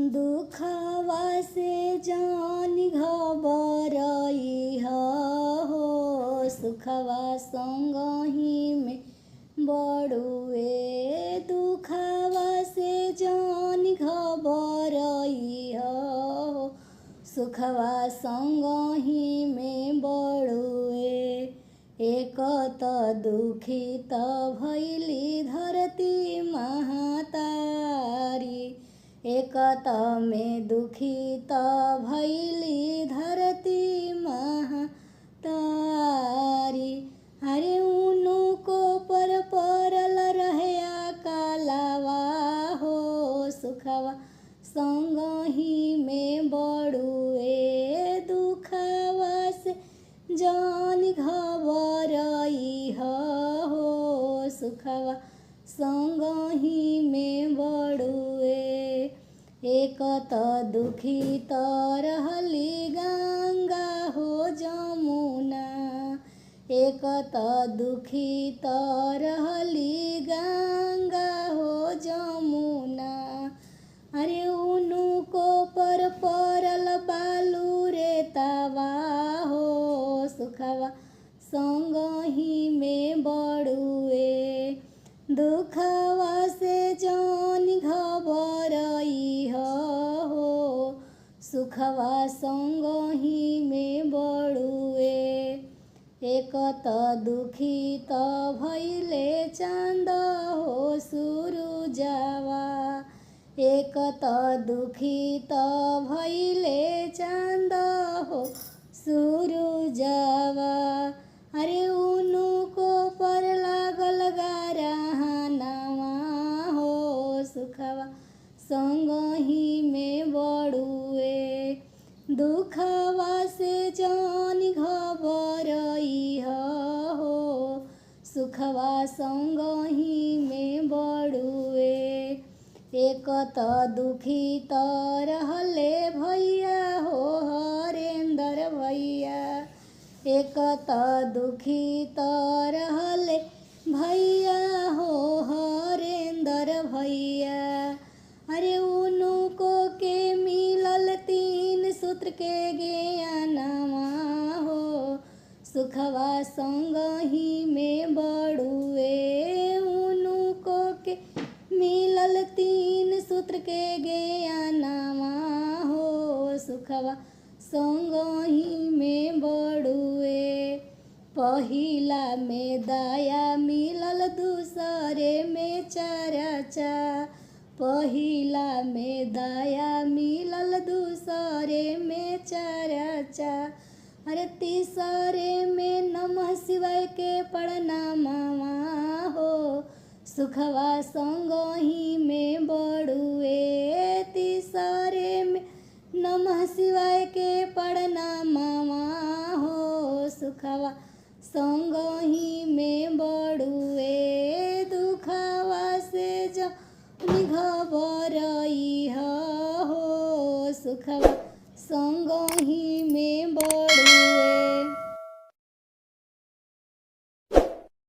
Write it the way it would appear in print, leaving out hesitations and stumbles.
दुखवा से जान घबराई हो, सुखवा संगही में बड़ुए। दुखवा से जान घबराई हो, सुखवा संगही में बड़ुए। एक त दुखित भैली धरती महतारी, एक त में दुखित भैली धरती महतारी। अरे उनु को पर परल रहे कालावा हो, सुखवा संगही में बड़ुए। दुखवा से जान घबराई हो, सुखवा संगही में बड़ुए। एक त दुखित रहली गंगा हो जमुना, एक त दुखित रहली गंगा हो जमुना। अरे उनु को पर परल बालू रे तवा हो, सुखवा संगही में बड़ुए। दुखवा से जान घबराई हो, सुखवा संगही में बड़ुए। एक त दुखित भैले चांद हो सुरुजवा, एक त दुखित भैले चांद हो सुरुजवा। अरे उनु को पर लागल गारहनवा हो, सुखवा संगही में बड़ुए। दुखवा से जान घबराई हो, सुखवा संगही में बड़ुए। एक त दुखित रहले भैया हो हरेंद्र भैया, एक त दुखित रहले भैया हो हरेंद्र भैया। अरे उनु को के मिलल 3 सूत्र के ज्ञानवा हो, सुखवा संगही में बड़ुए। उनु को के मिलल 3 सूत्र के ज्ञानवा हो, सुखवा संगही में बड़ुए। पहिला में दया मिलल दूसरे में चर्चा, पहिला में दया मिलल दूसरे में चर्चा। अरे तीसरे में नमः शिवाय के प्रणामवा हो, सुखवा संगही में बड़ुए। तीसरे में नमः शिवाय के प्रणामवा हो, सुखवा संगही में बड़ुए। दुखवा से जान घबराई हो, सुखवा संगही में बड़ुए।